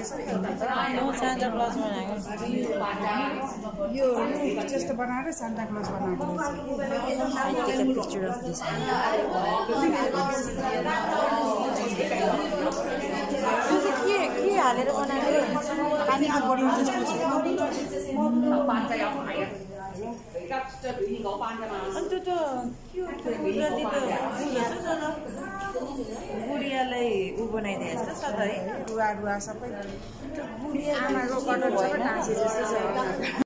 Santa clause बनाएको यो जस्तो बनाएर सान्ता क्लज बनाएको पिक्चर अफ दिस के हालेर बनाएको पानीमा बढी अन्त त बुढियालाई ऊ बनाइदिए जस्तो छ त है रुवा रुवा सबै बुढी आमाको कलर सबै टाँसे जस्तो छ